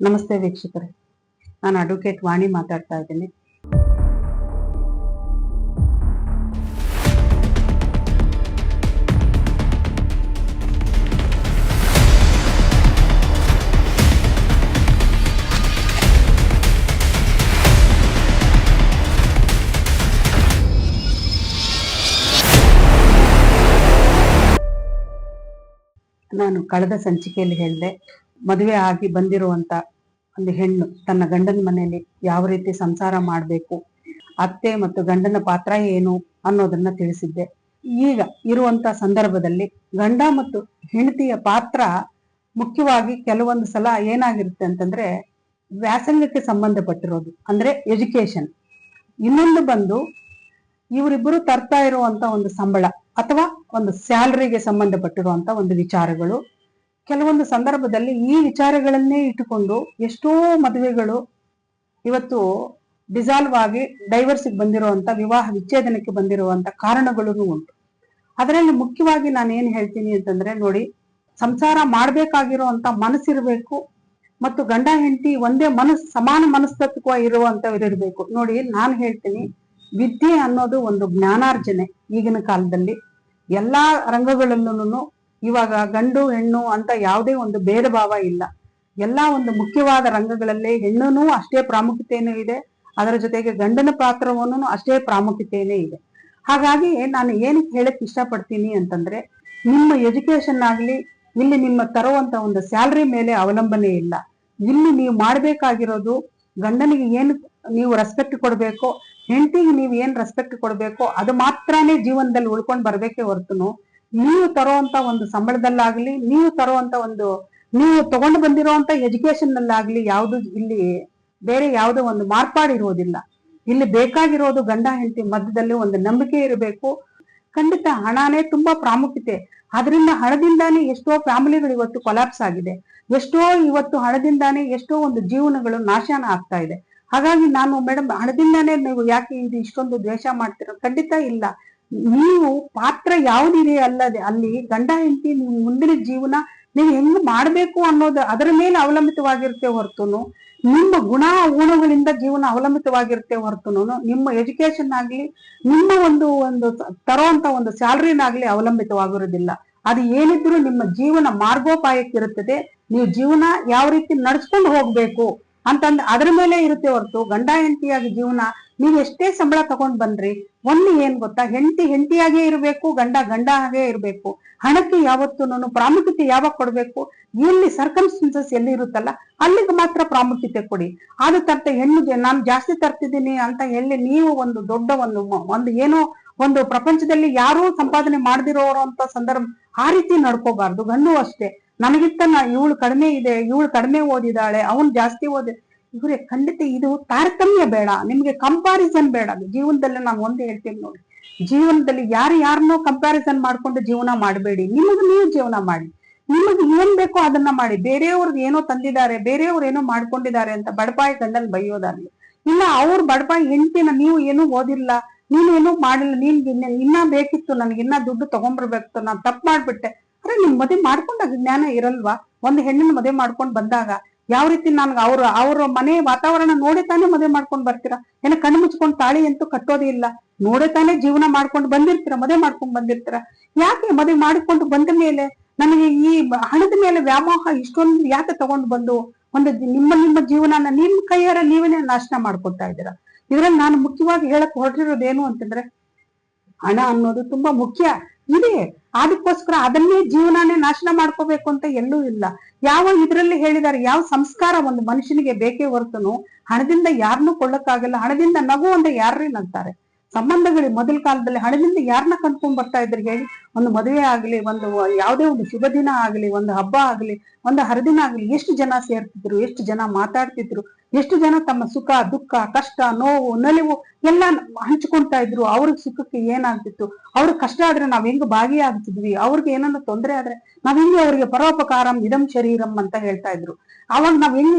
ನಮಸ್ತೆ ವೀಕ್ಷಕರೇ, ನಾನು ಅಡ್ವೊಕೇಟ್ ವಾಣಿ ಮಾತಾಡ್ತಾ ಇದ್ದೀನಿ. ನಾನು ಕಳೆದ ಸಂಚಿಕೆಯಲ್ಲಿ ಹೇಳಿದೆ, ಮದುವೆ ಆಗಿ ಬಂದಿರುವಂತ ಒಂದು ಹೆಣ್ಣು ತನ್ನ ಗಂಡನ ಮನೆಯಲ್ಲಿ ಯಾವ ರೀತಿ ಸಂಸಾರ ಮಾಡಬೇಕು, ಅತ್ತೆ ಮತ್ತು ಗಂಡನ ಪಾತ್ರ ಏನು ಅನ್ನೋದನ್ನ ತಿಳಿಸಿದ್ದೆ. ಈಗ ಇರುವಂತ ಸಂದರ್ಭದಲ್ಲಿ ಗಂಡ ಮತ್ತು ಹೆಂಡತಿಯ ಪಾತ್ರ ಮುಖ್ಯವಾಗಿ ಕೆಲವೊಂದು ಸಲ ಏನಾಗಿರುತ್ತೆ ಅಂತಂದ್ರೆ ವ್ಯಾಸಂಗಕ್ಕೆ ಸಂಬಂಧಪಟ್ಟಿರೋದು, ಅಂದ್ರೆ ಎಜುಕೇಶನ್. ಇನ್ನೊಂದು ಬಂದು ಇವರಿಬ್ಬರು ತರ್ತಾ ಇರುವಂತ ಒಂದು ಸಂಬಳ ಅಥವಾ ಒಂದು ಸ್ಯಾಲರಿಗೆ ಸಂಬಂಧಪಟ್ಟಿರುವಂತ ಒಂದು ವಿಚಾರಗಳು. ಕೆಲವೊಂದು ಸಂದರ್ಭದಲ್ಲಿ ಈ ವಿಚಾರಗಳನ್ನೇ ಇಟ್ಟುಕೊಂಡು ಎಷ್ಟೋ ಮದುವೆಗಳು ಇವತ್ತು ಡಿಸಾಲ್ವ್ ಆಗಿ ಡೈವರ್ಸಿಗೆ ಬಂದಿರುವಂತ, ವಿವಾಹ ವಿಚ್ಛೇದನಕ್ಕೆ ಬಂದಿರುವಂತ ಕಾರಣಗಳು ಉಂಟು. ಅದರಲ್ಲಿ ಮುಖ್ಯವಾಗಿ ನಾನು ಏನ್ ಹೇಳ್ತೀನಿ ಅಂತಂದ್ರೆ, ನೋಡಿ, ಸಂಸಾರ ಮಾಡ್ಬೇಕಾಗಿರುವಂತ ಮನಸ್ಸಿರ್ಬೇಕು ಮತ್ತು ಗಂಡ ಹೆಂಡತಿ ಒಂದೇ ಸಮಾನ ಮನಸ್ತತ್ವ ಇರುವಂತವ್ರಿರ್ಬೇಕು. ನೋಡಿ, ನಾನು ಹೇಳ್ತೀನಿ, ವಿದ್ಯೆ ಅನ್ನೋದು ಒಂದು ಜ್ಞಾನಾರ್ಜನೆ. ಈಗಿನ ಕಾಲದಲ್ಲಿ ಎಲ್ಲಾ ರಂಗಗಳಲ್ಲೂ ಇವಾಗ ಗಂಡು ಹೆಣ್ಣು ಅಂತ ಯಾವುದೇ ಒಂದು ಭೇದ ಭಾವ ಇಲ್ಲ. ಎಲ್ಲಾ ಒಂದು ಮುಖ್ಯವಾದ ರಂಗಗಳಲ್ಲಿ ಹೆಣ್ಣು ಅಷ್ಟೇ ಪ್ರಾಮುಖ್ಯತೆಯೂ ಇದೆ, ಅದರ ಜೊತೆಗೆ ಗಂಡನ ಪಾತ್ರವನ್ನು ಅಷ್ಟೇ ಪ್ರಾಮುಖ್ಯತೆಯೇ ಇದೆ. ಹಾಗಾಗಿ ನಾನು ಏನಕ್ಕೆ ಹೇಳಕ್ ಇಷ್ಟಪಡ್ತೀನಿ ಅಂತಂದ್ರೆ, ನಿಮ್ಮ ಎಜುಕೇಶನ್ ಆಗ್ಲಿ, ಇಲ್ಲಿ ನಿಮ್ಮ ತರುವಂತ ಒಂದು ಸ್ಯಾಲರಿ ಮೇಲೆ ಅವಲಂಬನೆ ಇಲ್ಲ. ಇಲ್ಲಿ ನೀವು ಮಾಡ್ಬೇಕಾಗಿರೋದು ಗಂಡನಿಗೆ ಏನು ನೀವು ರೆಸ್ಪೆಕ್ಟ್ ಕೊಡ್ಬೇಕು, ಹೆಂಡತಿಗೆ ನೀವು ಏನ್ ರೆಸ್ಪೆಕ್ಟ್ ಕೊಡ್ಬೇಕು, ಅದು ಮಾತ್ರನೇ ಜೀವನದಲ್ಲಿ ಉಳ್ಕೊಂಡ್ ಬರ್ಬೇಕೇ ಹೊರತುನು ನೀವು ತರುವಂತ ಒಂದು ಸಂಬಳದಲ್ಲಾಗ್ಲಿ, ನೀವು ತಗೊಂಡು ಬಂದಿರುವಂತ ಎಜುಕೇಶನ್ ನಲ್ಲಾಗ್ಲಿ ಯಾವ್ದು ಇಲ್ಲಿ ಬೇರೆ ಯಾವುದೋ ಒಂದು ಮಾರ್ಪಾಡಿರೋದಿಲ್ಲ. ಇಲ್ಲಿ ಬೇಕಾಗಿರೋದು ಗಂಡ ಹೆಂಡತಿ ಮಧ್ಯದಲ್ಲಿ ಒಂದು ನಂಬಿಕೆ ಇರಬೇಕು. ಖಂಡಿತ ಹಣನೇ ತುಂಬಾ ಪ್ರಾಮುಖ್ಯತೆ. ಅದರಿಂದ ಹಣದಿಂದಾನೇ ಎಷ್ಟೋ ಫ್ಯಾಮಿಲಿಗಳು ಇವತ್ತು ಕೊಲಾಪ್ಸ್ ಆಗಿದೆ, ಎಷ್ಟೋ ಇವತ್ತು ಹಣದಿಂದಾನೇ ಎಷ್ಟೋ ಒಂದು ಜೀವನಗಳು ನಾಶನ ಆಗ್ತಾ ಇದೆ. ಹಾಗಾಗಿ ನಾನು, ಮೇಡಮ್, ಹಣದಿಂದಾನೇ ನೀವು ಯಾಕೆ ಇದು ಇಷ್ಟೊಂದು ದ್ವೇಷ ಮಾಡ್ತೀರೋ? ಖಂಡಿತ ಇಲ್ಲ. ನೀವು ಪಾತ್ರ ಯಾವುದಿದೆ ಅಲ್ಲದೆ ಅಲ್ಲಿ ಗಂಡ ಹೆಂಡತಿ ನೀವು ಮುಂದಿನ ಜೀವನ ನೀವು ಹೆಂಗ್ ಮಾಡ್ಬೇಕು ಅನ್ನೋದು ಅದರ ಮೇಲೆ ಅವಲಂಬಿತವಾಗಿರುತ್ತೆ ಹೊರತುನು ನಿಮ್ಮ ಗುಣಗಳಿಂದ ಜೀವನ ಅವಲಂಬಿತವಾಗಿರುತ್ತೆ ಹೊರತುನು ನಿಮ್ಮ ಎಜುಕೇಶನ್ ಆಗ್ಲಿ, ನಿಮ್ಮ ಒಂದು ತರುವಂತ ಒಂದು ಸ್ಯಾಲರಿನಾಗ್ಲಿ ಅವಲಂಬಿತವಾಗಿರೋದಿಲ್ಲ. ಅದು ಏನಿದ್ರು ನಿಮ್ಮ ಜೀವನ ಮಾರ್ಗೋಪಾಯಕ್ಕಿರುತ್ತದೆ. ನೀವು ಜೀವನ ಯಾವ ರೀತಿ ನಡ್ಸ್ಕೊಂಡು ಹೋಗ್ಬೇಕು ಅಂತಂದ್ರೆ ಅದರ ಮೇಲೆ ಇರುತ್ತೆ ಹೊರತು ಗಂಡ ಹೆಂಡತಿಯಾಗಿ ಜೀವನ ನೀವು ಎಷ್ಟೇ ಸಂಬಳ ತಗೊಂಡ್ ಬನ್ರಿ, ಒಂದು ಏನ್ ಗೊತ್ತಾ, ಹೆಂಡತಿಯಾಗೇ ಇರ್ಬೇಕು, ಗಂಡ ಹಾಗೇ ಇರ್ಬೇಕು. ಹಣಕ್ಕೆ ಯಾವತ್ತೂ ಪ್ರಾಮುಖ್ಯತೆ ಯಾವಾಗ ಕೊಡ್ಬೇಕು, ಎಲ್ಲಿ ಸರ್ಕಮ್ಸ್ಟೆನ್ಸಸ್ ಎಲ್ಲಿ ಇರುತ್ತಲ್ಲ ಅಲ್ಲಿಗೆ ಮಾತ್ರ ಪ್ರಾಮುಖ್ಯತೆ ಕೊಡಿ. ಅದು ಹೆಣ್ಣು ನಾನು ಜಾಸ್ತಿ ತರ್ತಿದ್ದೀನಿ ಅಂತ ಹೇಳಿ ನೀವು ಒಂದು ದೊಡ್ಡ ಒಂದು ಏನೋ ಒಂದು ಪ್ರಪಂಚದಲ್ಲಿ ಯಾರೂ ಸಂಪಾದನೆ ಮಾಡದಿರೋರು ಅಂತ ಸಂದರ್ಭ ಆ ರೀತಿ ನಡ್ಕೋಬಾರ್ದು. ಗಂಡು ಅಷ್ಟೇ, ನನಗಿಂತ ಇವಳು ಕಡಿಮೆ ಇದೆ, ಇವಳು ಕಡಿಮೆ ಓದಿದಾಳೆ, ಅವನು ಜಾಸ್ತಿ ಓದಿ, ಇವ್ರೆ ಖಂಡಿತ ಇದು ತಾರತಮ್ಯ ಬೇಡ, ನಿಮ್ಗೆ ಕಂಪಾರಿಸನ್ ಬೇಡ. ಜೀವನದಲ್ಲಿ ನಾನು ಒಂದು ಹೇಳ್ತೀನಿ ನೋಡಿ, ಜೀವನದಲ್ಲಿ ಯಾರನ್ನೋ ಕಂಪ್ಯಾರಿಸನ್ ಮಾಡ್ಕೊಂಡು ಜೀವನ ಮಾಡಬೇಡಿ. ನಿಮಗೆ ನೀವು ಜೀವನ ಮಾಡಿ, ನಿಮಗೆ ಏನ್ ಬೇಕೋ ಅದನ್ನ ಮಾಡಿ. ಬೇರೆಯವ್ರಿಗೆ ಏನೋ ತಂದಿದ್ದಾರೆ, ಬೇರೆಯವ್ರು ಏನೋ ಮಾಡ್ಕೊಂಡಿದ್ದಾರೆ ಅಂತ ಬಡಪಾಯಿ ಗಂಡನ್ ಬೈಯೋದಾಗ್ಲಿ, ಇಲ್ಲ ಅವ್ರ ಬಡಪಾಯಿ ಹೆಂಡತಿನ ನೀವು ಏನೂ ಓದಿಲ್ಲ, ನೀನ್ ಏನೂ ಮಾಡಿಲ್ಲ, ಇನ್ನ ಬೇಕಿತ್ತು, ನನ್ಗೆ ಇನ್ನ ದುಡ್ಡು ತಗೊಂಡ್ಬರ್ಬೇಕಿತ್ತು, ನಾನು ತಪ್ಪು ಮಾಡ್ಬಿಟ್ಟೆ. ಅರೆ, ನಿಮ್ ಮದುವೆ ಮಾಡ್ಕೊಂಡಾಗ ಜ್ಞಾನ ಇರಲ್ವಾ? ಒಂದು ಹೆಣ್ಣನ್ನ ಮದುವೆ ಮಾಡ್ಕೊಂಡ್ ಬಂದಾಗ ಯಾವ ರೀತಿ ನನ್ಗೆ ಅವ್ರ ಮನೆ ವಾತಾವರಣ ನೋಡೇ ತಾನೇ ಮದುವೆ ಮಾಡ್ಕೊಂಡ್ ಬರ್ತೀರಾ? ಏನ ಕಣ್ಣು ಮುಚ್ಕೊಂಡ್ ತಾಳಿ ಅಂತೂ ಕಟ್ಟೋದೇ ಇಲ್ಲ, ನೋಡೇ ತಾನೇ ಜೀವನ ಮಾಡ್ಕೊಂಡು ಬಂದಿರ್ತೀರ, ಮದುವೆ ಮಾಡ್ಕೊಂಡ್ ಬಂದಿರ್ತೀರ. ಯಾಕೆ ಮದುವೆ ಮಾಡಿಕೊಂಡು ಬಂದ ಮೇಲೆ ನನಗೆ ಈ ಹಣದ ಮೇಲೆ ವ್ಯಾಮೋಹ ಇಷ್ಟೊಂದು ಯಾಕೆ ತಗೊಂಡು ಬಂದು ಒಂದು ನಿಮ್ಮ ಜೀವನನ ನಿಮ್ ಕೈಯಾರ ನೀವೇನೇ ನಾಶನ ಮಾಡ್ಕೊತಾ ಇದ್ದೀರಾ? ಇದ್ರಲ್ಲಿ ನಾನು ಮುಖ್ಯವಾಗಿ ಹೇಳಕ್ ಹೊರಟಿರೋದೇನು ಅಂತಂದ್ರೆ, ಹಣ ಅನ್ನೋದು ತುಂಬಾ ಮುಖ್ಯ ಇದೆ, ಅದಕ್ಕೋಸ್ಕರ ಅದನ್ನೇ ಜೀವನಾನೇ ನಾಶನ ಮಾಡ್ಕೋಬೇಕು ಅಂತ ಎಲ್ಲೂ ಇಲ್ಲ. ಯಾವ ಇದ್ರಲ್ಲಿ ಹೇಳಿದಾರೆ, ಯಾವ ಸಂಸ್ಕಾರ ಒಂದು ಮನುಷ್ಯನಿಗೆ ಬೇಕೇ ಹೊರತುನು ಹಣದಿಂದ ಯಾರನ್ನೂ ಕೊಳ್ಳಕ್ಕಾಗಲ್ಲ. ಹಣದಿಂದ ನಗು ಅಂತ ಯಾರೇ ನಗ್ತಾರೆ? ಸಂಬಂಧಗಳು ಮೊದಲ ಕಾಲದಲ್ಲಿ ಹಣದಿಂದ ಯಾರನ್ನ ಕಂಡ್ಕೊಂಡ್ ಬರ್ತಾ ಇದ್ರು ಹೇಳಿ? ಒಂದು ಮದುವೆ ಆಗ್ಲಿ, ಒಂದು ಯಾವುದೇ ಒಂದು ಶುಭ ದಿನ ಆಗ್ಲಿ, ಒಂದು ಹಬ್ಬ ಆಗ್ಲಿ, ಒಂದು ಹರಿದಿನ ಆಗ್ಲಿ, ಎಷ್ಟು ಜನ ಸೇರ್ತಿದ್ರು, ಎಷ್ಟು ಜನ ಮಾತಾಡ್ತಿದ್ರು, ಎಷ್ಟು ಜನ ತಮ್ಮ ಸುಖ ದುಃಖ ಕಷ್ಟ ನೋವು ನಲಿವು ಎಲ್ಲ ಹಂಚ್ಕೊಳ್ತಾ ಇದ್ರು. ಅವ್ರಿಗೆ ಸುಖಕ್ಕೆ ಏನಾಗ್ತಿತ್ತು, ಅವ್ರಿಗೆ ಕಷ್ಟ ಆದ್ರೆ ನಾವ್ ಹೆಂಗ್ ಭಾಗಿಯಾಗ್ತಿದ್ವಿ, ಅವ್ರಿಗೆ ಏನಾದ್ರು ತೊಂದರೆ ಆದ್ರೆ ನಾವ್ ಹೆಂಗೆ ಅವ್ರಿಗೆ ಪರೋಪಕಾರಂ ಇದಂ ಶರೀರಂ ಅಂತ ಹೇಳ್ತಾ ಇದ್ರು. ಅವಾಗ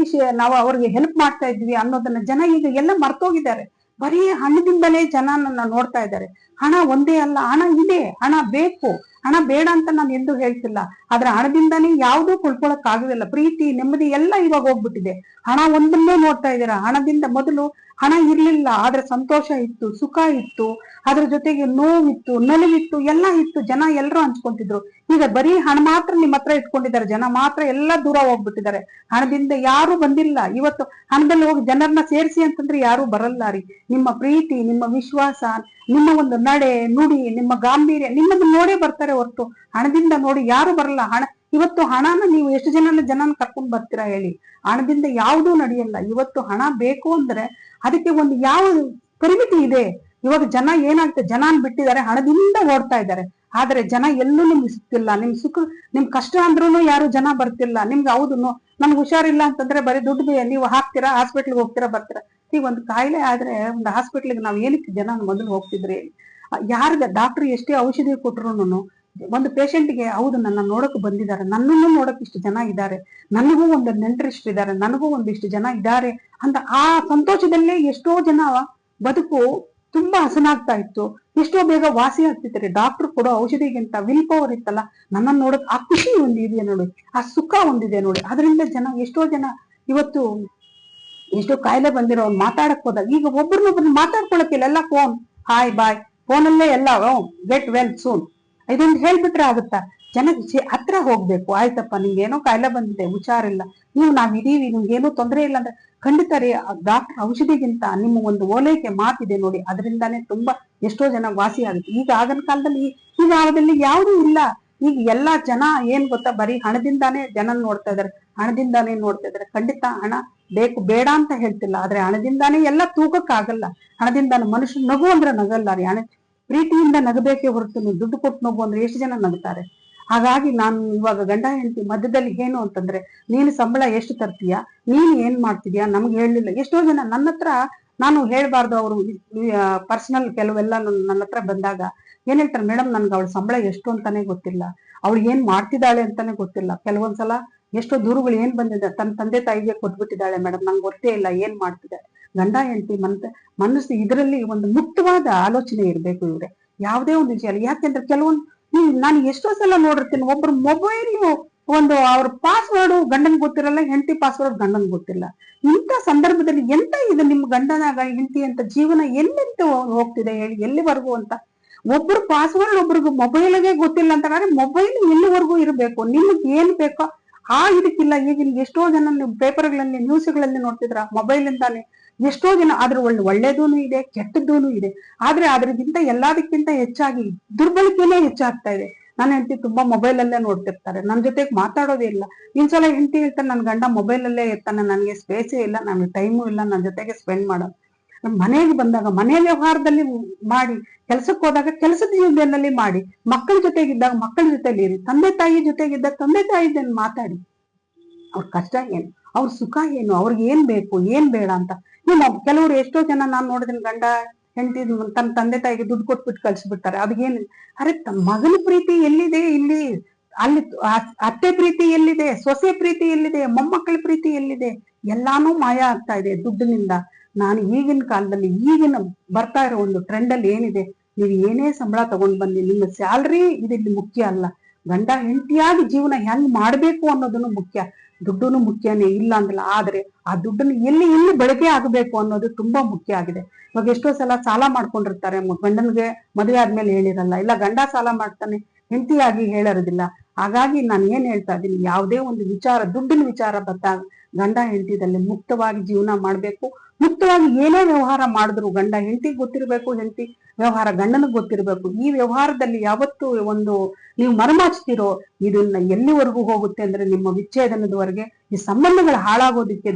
ನಾವು ಅವ್ರಿಗೆ ಹೆಲ್ಪ್ ಮಾಡ್ತಾ ಇದ್ವಿ ಅನ್ನೋದನ್ನ ಜನ ಈಗ ಎಲ್ಲ ಮರ್ತೋಗಿದ್ದಾರೆ. ಬರೀ ಹಣದಿಂದಲೇ ಜನನನ್ನ ನೋಡ್ತಾ ಇದ್ದಾರೆ. ಹಣ ಒಂದೇ ಅಲ್ಲ, ಹಣ ಇದೆ, ಹಣ ಬೇಕು, ಹಣ ಬೇಡ ಅಂತ ನಾನು ಎಂದು ಹೇಳ್ತಿಲ್ಲ, ಆದ್ರೆ ಹಣದಿಂದಾನೇ ಯಾವ್ದೂ ಕೊಂಡ್ಕೊಳಕ್ ಆಗುದಿಲ್ಲ. ಪ್ರೀತಿ, ನೆಮ್ಮದಿ ಎಲ್ಲ ಇವಾಗ ಹೋಗ್ಬಿಟ್ಟಿದೆ. ಹಣ ಒಂದನ್ನೇ ನೋಡ್ತಾ ಇದ್ದೀರಾ. ಹಣದಿಂದ ಮೊದಲು ಹಣ ಇರ್ಲಿಲ್ಲ, ಆದ್ರೆ ಸಂತೋಷ ಇತ್ತು, ಸುಖ ಇತ್ತು, ಅದ್ರ ಜೊತೆಗೆ ನೋವಿತ್ತು, ನಲಿವಿತ್ತು, ಎಲ್ಲ ಇತ್ತು. ಜನ ಎಲ್ಲರೂ ಹಂಚ್ಕೊಂತಿದ್ರು. ಈಗ ಬರೀ ಹಣ ಮಾತ್ರ ನಿಮ್ಮ ಹತ್ರ ಇಟ್ಕೊಂಡಿದ್ದಾರೆ. ಜನ ಮಾತ್ರ ಎಲ್ಲ ದೂರ ಹೋಗ್ಬಿಟ್ಟಿದ್ದಾರೆ. ಹಣದಿಂದ ಯಾರು ಬಂದಿಲ್ಲ. ಇವತ್ತು ಹಣದಲ್ಲಿ ಹೋಗಿ ಜನರನ್ನ ಸೇರಿಸಿ ಅಂತಂದ್ರೆ ಯಾರು ಬರಲ್ಲ ರೀ. ನಿಮ್ಮ ಪ್ರೀತಿ, ನಿಮ್ಮ ವಿಶ್ವಾಸ, ನಿಮ್ಮ ಒಂದು ನಡೆ ನುಡಿ, ನಿಮ್ಮ ಗಾಂಭೀರ್ಯ, ನಿಮ್ಮದು ನೋಡೇ ಬರ್ತಾರೆ ಹೊರತು ಹಣದಿಂದ ನೋಡಿ ಯಾರು ಬರಲ್ಲ. ಇವತ್ತು ಹಣನ ನೀವು ಎಷ್ಟು ಜನನ ಕರ್ಕೊಂಡ್ ಬರ್ತೀರಾ ಹೇಳಿ? ಹಣದಿಂದ ಯಾವುದೂ ನಡೆಯಲ್ಲ. ಇವತ್ತು ಹಣ ಬೇಕು ಅಂದ್ರೆ ಅದಕ್ಕೆ ಒಂದು ಯಾವ ಪರಿಮಿತಿ ಇದೆ. ಇವಾಗ ಜನ ಏನಾಗ್ತದೆ, ಜನ ಬಿಟ್ಟಿದ್ದಾರೆ, ಹಣದಿಂದ ಓಡ್ತಾ ಇದ್ದಾರೆ. ಆದ್ರೆ ಜನ ಎಲ್ಲೂ ನಿಮ್ಗೆ ಸಿಗ್ತಿಲ್ಲ. ನಿಮ್ ಸುಖ, ನಿಮ್ ಕಷ್ಟ ಅಂದ್ರೂ ಯಾರು ಜನ ಬರ್ತಿಲ್ಲ. ನಿಮ್ಗೆ ಹೌದು ನಮ್ಗೆ ಹುಷಾರಿಲ್ಲ ಅಂತಂದ್ರೆ ಬರೀ ದುಡ್ಡು ನೀವು ಹಾಕ್ತೀರಾ, ಹಾಸ್ಪಿಟ್ಲ್ಗೆ ಹೋಗ್ತೀರಾ, ಬರ್ತೀರಾ. ಈಗ ಒಂದು ಕಾಯಿಲೆ ಆದ್ರೆ ಒಂದು ಹಾಸ್ಪಿಟ್ಲಿಗೆ ನಾವ್ ಏನಕ್ಕೆ ಜನ ಮೊದಲು ಹೋಗ್ತಿದ್ರಿ? ಯಾರಿಗ ಡಾಕ್ಟರ್ ಎಷ್ಟೇ ಔಷಧಿ ಕೊಟ್ರು ಒಂದು ಪೇಷಂಟ್ಗೆ ಹೌದು ನನ್ನ ನೋಡಕ್ ಬಂದಿದ್ದಾರೆ, ನನ್ನನ್ನು ನೋಡಕ್ ಇಷ್ಟು ಜನ ಇದ್ದಾರೆ, ನನಗೂ ಒಂದು ನೆಂಟರಿಷ್ಟು ಇದ್ದಾರೆ, ನನಗೂ ಒಂದಿಷ್ಟು ಜನ ಇದ್ದಾರೆ ಅಂತ ಆ ಸಂತೋಷದಲ್ಲೇ ಎಷ್ಟೋ ಜನ ಬದುಕು ತುಂಬಾ ಹಸನಾಗ್ತಾ ಇತ್ತು. ಎಷ್ಟೋ ಬೇಗ ವಾಸಿ ಆಗ್ತಿದ್ದಾರೆ. ಡಾಕ್ಟರ್ ಕೊಡೋ ಔಷಧಿಗಿಂತ ವಿಲ್ ಪವರ್ ಇತ್ತಲ್ಲ, ನನ್ನನ್ನು ನೋಡಕ್ ಆ ಖುಷಿ ಒಂದಿದೆ ನೋಡಿ, ಆ ಸುಖ ಒಂದಿದೆ ನೋಡಿ. ಅದರಿಂದ ಎಷ್ಟೋ ಜನ ಇವತ್ತು ಎಷ್ಟೋ ಕಾಯಿಲೆ ಬಂದಿರೋ ಮಾತಾಡಕ್ ಹೋದಾಗ ಈಗ ಒಬ್ರನ್ನೊಬ್ರನ್ನ ಮಾತಾಡ್ಕೊಳಕ್ಕಿಲ್ಲ, ಎಲ್ಲ ಫೋನ್, ಹಾಯ್ ಬಾಯ್, ಫೋನಲ್ಲೇ ಎಲ್ಲ ಗೆಟ್ ವೆಲ್ ಸೂನ್ ಇದೊಂದು ಹೇಳ್ಬಿಟ್ರೆ ಆಗುತ್ತಾ? ಜನಕ್ಕೆ ಹತ್ರ ಹೋಗ್ಬೇಕು. ಆಯ್ತಪ್ಪ, ನಿಮ್ಗೇನೋ ಕಾಯಿಲೆ ಬಂದಿದೆ, ಹುಷಾರಿಲ್ಲ, ನಾವಿದೀವಿ, ನಿಮ್ಗೇನೋ ತೊಂದರೆ ಇಲ್ಲ ಅಂದ್ರೆ ಖಂಡಿತ ರೀ, ಡಾಕ್ಟರ್ ಔಷಧಿಗಿಂತ ನಿಮ್ಮ ಒಂದು ಓಲೈಕೆ ಮಾತಿದೆ ನೋಡಿ, ಅದರಿಂದಾನೇ ತುಂಬಾ ಎಷ್ಟೋ ಜನ ವಾಸಿ ಆಗುತ್ತೆ. ಈಗ ಆಗಿನ ಕಾಲದಲ್ಲಿ ಈಗ ಅವದಲ್ಲಿ ಯಾವುದೂ ಇಲ್ಲ. ಈಗ ಎಲ್ಲಾ ಜನ ಏನ್ ಗೊತ್ತಾ, ಬರೀ ಹಣದಿಂದಾನೇ ಜನ ನೋಡ್ತಾ ಇದಾರೆ, ಹಣದಿಂದಾನೇ ನೋಡ್ತಾ ಇದಾರೆ. ಖಂಡಿತ ಹಣ ಬೇಕು, ಬೇಡ ಅಂತ ಹೇಳ್ತಿಲ್ಲ, ಆದ್ರೆ ಹಣದಿಂದಾನೇ ಎಲ್ಲ ತೂಕಕ್ಕಾಗಲ್ಲ. ಹಣದಿಂದ ಮನುಷ್ಯ ನಗು ಅಂದ್ರೆ ನಗಲ್ಲ ರೀ. ಪ್ರೀತಿಯಿಂದ ನಗಬೇಕೇ ಹೊರತು ದುಡ್ಡು ಕೊಟ್ಟು ನಗು ಅಂದ್ರೆ ಎಷ್ಟು ಜನ ನಗ್ತಾರೆ? ಹಾಗಾಗಿ ನಾನು ಇವಾಗ ಗಂಡ ಹೆಂಡತಿ ಮಧ್ಯದಲ್ಲಿ ಏನು ಅಂತಂದ್ರೆ, ನೀನು ಸಂಬಳ ಎಷ್ಟು ತರ್ತೀಯ, ನೀನು ಏನ್ ಮಾಡ್ತಿದ್ಯಾ ನಮ್ಗೆ ಹೇಳಲಿಲ್ಲ. ಎಷ್ಟೋ ಜನ ನನ್ನ ಹತ್ರ, ನಾನು ಹೇಳ್ಬಾರ್ದು, ಅವರು ಪರ್ಸನಲ್ ಕೆಲವೆಲ್ಲ ನನ್ನ ಹತ್ರ ಬಂದಾಗ ಏನ್ ಹೇಳ್ತಾರೆ, ಮೇಡಮ್ ನನ್ಗೆ ಅವಳ ಸಂಬಳ ಎಷ್ಟು ಅಂತಾನೆ ಗೊತ್ತಿಲ್ಲ, ಅವಳು ಏನ್ ಮಾಡ್ತಿದ್ದಾಳೆ ಅಂತಾನೆ ಗೊತ್ತಿಲ್ಲ. ಕೆಲವೊಂದ್ಸಲ ಎಷ್ಟೋ ದೂರುಗಳು ಏನ್ ಬಂದಿದೆ, ತನ್ನ ತಂದೆ ತಾಯಿಗೆ ಕೊಟ್ಬಿಟ್ಟಿದ್ದಾಳೆ ಮೇಡಮ್, ನಂಗೆ ಗೊತ್ತೇ ಇಲ್ಲ ಏನ್ ಮಾಡ್ತಿದ್ದಾಳೆ. ಗಂಡ ಹೆಂಡತಿ ಮನಸ್ಸು ಇದರಲ್ಲಿ ಒಂದು ಮುಕ್ತವಾದ ಆಲೋಚನೆ ಇರ್ಬೇಕು ಇವ್ರೆ, ಯಾವುದೇ ಒಂದು ವಿಷಯ. ಯಾಕೆಂದ್ರೆ ಕೆಲವೊಂದು ನಾನು ಎಷ್ಟೋ ಸಲ ನೋಡಿರ್ತೀನಿ, ಒಬ್ರು ಮೊಬೈಲ್ ಒಂದು ಅವ್ರ ಪಾಸ್ವರ್ಡ್ ಗಂಡನ್ ಗೊತ್ತಿರಲ್ಲ, ಹೆಂಡತಿ ಪಾಸ್ವರ್ಡ್ ಗಂಡನ್ ಗೊತ್ತಿಲ್ಲ. ಇಂಥ ಸಂದರ್ಭದಲ್ಲಿ ಎಂತ ಇದು ನಿಮ್ಮ ಗಂಡನ ಹೆಂಡತಿ ಅಂತ ಜೀವನ ಎಲ್ಲಿಂತ ಹೋಗ್ತಿದೆ ಹೇಳಿ, ಎಲ್ಲಿವರೆಗೂ ಅಂತ? ಒಬ್ರು ಪಾಸ್ವರ್ಡ್ ಒಬ್ರಿಗೂ ಮೊಬೈಲ್ಗೆ ಗೊತ್ತಿಲ್ಲ ಅಂತಂದ್ರೆ ಮೊಬೈಲ್ ಎಲ್ಲಿವರೆಗೂ ಇರಬೇಕು? ನಿಮ್ಗೆ ಏನ್ ಬೇಕೋ ಇದಕ್ಕಿಲ್ಲ. ಈಗಿನ ಎಷ್ಟೋ ಜನ ನೀವು ಪೇಪರ್ಗಳಲ್ಲಿ ನ್ಯೂಸ್ಗಳಲ್ಲಿ ನೋಡ್ತಿದ್ರ, ಮೊಬೈಲ್ ಇಂದಾನೆ ಎಷ್ಟೋ ಜನ, ಅದ್ರ ಒಳ್ಳೇದೂನು ಇದೆ, ಕೆಟ್ಟದ್ದೂನು ಇದೆ. ಆದ್ರೆ ಅದ್ರಗಿಂತ ಎಲ್ಲದಕ್ಕಿಂತ ಹೆಚ್ಚಾಗಿ ದುರ್ಬಳಕೆನೇ ಹೆಚ್ಚಾಗ್ತಾ ಇದೆ. ನನ್ನ ಹೆಂಡತಿ ತುಂಬಾ ಮೊಬೈಲ್ ಅಲ್ಲೇ ನೋಡ್ತಿರ್ತಾರೆ, ನನ್ ಜೊತೆಗೆ ಮಾತಾಡೋದೇ ಇಲ್ಲ. ಇನ್ನೊಂದ್ಸಲ ಹೆಂಡತಿ ಹೇಳ್ತಾರೆ, ನನ್ ಗಂಡ ಮೊಬೈಲ್ ಅಲ್ಲೇ ಇರ್ತಾನೆ, ನನ್ಗೆ ಸ್ಪೇಸೇ ಇಲ್ಲ, ನನ್ಗೆ ಟೈಮು ಇಲ್ಲ ನನ್ನ ಜೊತೆಗೆ ಸ್ಪೆಂಡ್ ಮಾಡೋದು. ಮನೆಗೆ ಬಂದಾಗ ಮನೆ ವ್ಯವಹಾರದಲ್ಲಿ ಮಾಡಿ, ಕೆಲ್ಸಕ್ಕೆ ಹೋದಾಗ ಕೆಲಸದ ಜೀವನದಲ್ಲಿ ಮಾಡಿ, ಮಕ್ಕಳ ಜೊತೆಗಿದ್ದಾಗ ಮಕ್ಕಳ ಜೊತೆಲಿ ಇರಿ, ತಂದೆ ತಾಯಿ ಜೊತೆಗಿದ್ದಾಗ ತಂದೆ ತಾಯಿ ಮಾತಾಡಿ. ಅವ್ರ ಕಷ್ಟ ಏನು, ಅವ್ರ ಸುಖ ಏನು, ಅವ್ರಿಗೆ ಏನ್ ಬೇಕು ಏನ್ ಬೇಡ ಅಂತ. ಕೆಲವರು ಎಷ್ಟೋ ಜನ ನಾನ್ ನೋಡಿದ್ರೆ, ಗಂಡ ಹೆಂಡತಿ ತನ್ನ ತಂದೆ ತಾಯಿಗೆ ದುಡ್ಡು ಕೊಟ್ಬಿಟ್ಟು ಕಳ್ಸಿಬಿಡ್ತಾರೆ. ಅದಕ್ಕೇನು, ಅರೆ ಮಗನ ಪ್ರೀತಿ ಎಲ್ಲಿದೆ ಇಲ್ಲಿ? ಅಲ್ಲಿ ಅತ್ತೆ ಪ್ರೀತಿ ಎಲ್ಲಿದೆ? ಸೊಸೆ ಪ್ರೀತಿ ಎಲ್ಲಿದೆ? ಮೊಮ್ಮಕ್ಕಳ ಪ್ರೀತಿ ಎಲ್ಲಿದೆ? ಎಲ್ಲಾನು ಮಾಯ ಆಗ್ತಾ ಇದೆ ದುಡ್ಡಿನಿಂದ. ನಾನು ಈಗಿನ ಕಾಲದಲ್ಲಿ, ಈಗಿನ ಬರ್ತಾ ಇರೋ ಒಂದು ಟ್ರೆಂಡ್ ಅಲ್ಲಿ ಏನಿದೆ, ನೀವು ಏನೇ ಸಂಬಳ ತಗೊಂಡ್ ಬನ್ನಿ, ನಿಮ್ಮ ಸ್ಯಾಲ್ರಿ ಇಲ್ಲಿ ಮುಖ್ಯ ಅಲ್ಲ. ಗಂಡ ಹೆಂಡತಿಯಾಗಿ ಜೀವನ ಹೆಂಗ್ ಮಾಡ್ಬೇಕು ಅನ್ನೋದನ್ನು ಮುಖ್ಯ. ದುಡ್ಡುನು ಮುಖ್ಯನೇ ಇಲ್ಲ ಅಂದಿಲ್ಲ, ಆದ್ರೆ ಆ ದುಡ್ಡನ್ನು ಎಲ್ಲಿ ಬಳಕೆ ಆಗಬೇಕು ಅನ್ನೋದು ತುಂಬಾ ಮುಖ್ಯ ಆಗಿದೆ. ಇವಾಗ ಎಷ್ಟೋ ಸಲ ಸಾಲ ಮಾಡ್ಕೊಂಡಿರ್ತಾರೆ, ಗಂಡನ್ಗೆ ಮದುವೆ ಆದ್ಮೇಲೆ ಹೇಳಿರಲ್ಲ, ಇಲ್ಲ ಗಂಡ ಸಾಲ ಮಾಡ್ತಾನೆ, ಹೆಂಡತಿಯಾಗಿ ಹೇಳಿರೋದಿಲ್ಲ. ಹಾಗಾಗಿ ನಾನು ಏನ್ ಹೇಳ್ತಾ ಇದ್ದೀನಿ, ಯಾವುದೇ ಒಂದು ವಿಚಾರ, ದುಡ್ಡಿನ ವಿಚಾರ ಬಂದಾಗ ಗಂಡ ಹೆಂಡತಿದಲ್ಲಿ ಮುಕ್ತವಾಗಿ ಜೀವನ ಮಾಡ್ಬೇಕು. ಮುಕ್ತವಾಗಿ ಏನೇ ವ್ಯವಹಾರ ಮಾಡಿದ್ರು ಗಂಡ ಹೆಂಡತಿಗೆ ಗೊತ್ತಿರ್ಬೇಕು, ಹೆಂಡತಿ ವ್ಯವಹಾರ ಗಂಡನಿಗೆ ಗೊತ್ತಿರ್ಬೇಕು. ಈ ವ್ಯವಹಾರದಲ್ಲಿ ಯಾವತ್ತು ಒಂದು ನೀವು ಮರಮಾಚ್ತಿರೋ, ಇದನ್ನ ಎಲ್ಲಿವರೆಗೂ ಹೋಗುತ್ತೆ ಅಂದ್ರೆ ನಿಮ್ಮ ವಿಚ್ಛೇದನದವರೆಗೆ. ಈ ಸಂಬಂಧಗಳು ಹಾಳಾಗೋದಿಕ್ಕೆ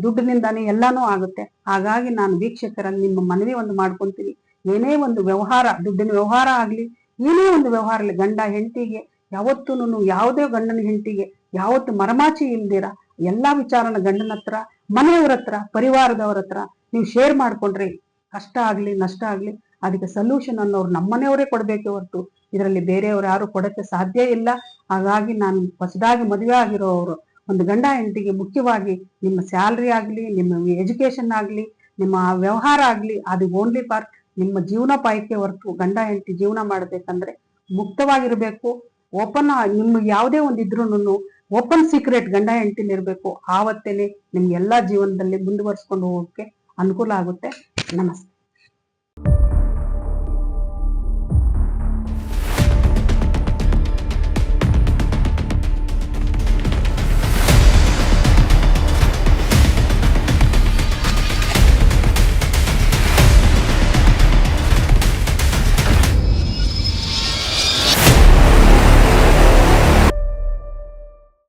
ದುಡ್ಡಿನಿಂದಾನೇ ಎಲ್ಲಾನು ಆಗುತ್ತೆ. ಹಾಗಾಗಿ ನಾನು ವೀಕ್ಷಕರಲ್ಲಿ ನಿಮ್ಮ ಮನವಿ ಒಂದು ಮಾಡ್ಕೊಂತೀನಿ, ಏನೇ ಒಂದು ವ್ಯವಹಾರ, ದುಡ್ಡಿನ ವ್ಯವಹಾರ ಆಗ್ಲಿ, ಏನೇ ಒಂದು ವ್ಯವಹಾರ ಆಗಲಿ, ಗಂಡ ಹೆಂಡತಿಗೆ ಯಾವತ್ತೂ, ಯಾವುದೇ ಗಂಡನ ಹೆಂಡತಿಗೆ ಯಾವತ್ತು ಮರಮಾಚಿ ಇಲ್ದಿರ ಎಲ್ಲಾ ವಿಚಾರನ ಗಂಡನ ಹತ್ರ, ಮನೆಯವ್ರ ಹತ್ರ, ಪರಿವಾರದವ್ರ ಹತ್ರ ನೀವು ಶೇರ್ ಮಾಡ್ಕೊಂಡ್ರಿ, ಕಷ್ಟ ಆಗ್ಲಿ ನಷ್ಟ ಆಗ್ಲಿ ಅದಕ್ಕೆ ಸೊಲ್ಯೂಷನ್ ಅನ್ನೋರು ನಮ್ಮನೆಯವರೇ ಕೊಡ್ಬೇಕೆ ಹೊರತು ಇದರಲ್ಲಿ ಬೇರೆಯವ್ರು ಯಾರು ಕೊಡಕ್ಕೆ ಸಾಧ್ಯ ಇಲ್ಲ. ಹಾಗಾಗಿ ನಾನು ಹೊಸದಾಗಿ ಮದುವೆ ಆಗಿರೋರು ಒಂದು ಗಂಡ ಹೆಂಡತಿಗೆ ಮುಖ್ಯವಾಗಿ ನಿಮ್ಮ ಸ್ಯಾಲ್ರಿ ಆಗ್ಲಿ, ನಿಮ್ಮ ಎಜುಕೇಶನ್ ಆಗ್ಲಿ, ನಿಮ್ಮ ವ್ಯವಹಾರ ಆಗ್ಲಿ, ಅದು ಓನ್ಲಿ ಫಾರ್ ನಿಮ್ಮ ಜೀವನ ಪಾಯಕ್ಕೆ ಹೊರತು ಗಂಡ ಹೆಂಡತಿ ಜೀವನ ಮಾಡ್ಬೇಕಂದ್ರೆ ಮುಕ್ತವಾಗಿರ್ಬೇಕು. ಓಪನ್ ನಿಮ್ಗೆ ಯಾವುದೇ ಒಂದಿದ್ರು ಓಪನ್ ಸೀಕ್ರೆಟ್ ಗಂಡ ಹೆಂಡತಿಲಿರ್ಬೇಕು. ಆವತ್ತೇನೆ ನಿಮ್ಗೆ ಎಲ್ಲಾ ಜೀವನದಲ್ಲಿ ಮುಂದುವರ್ಸ್ಕೊಂಡು ಹೋಗೋಕೆ ಅನುಕೂಲ ಆಗುತ್ತೆ. ನಮಸ್ತೆ.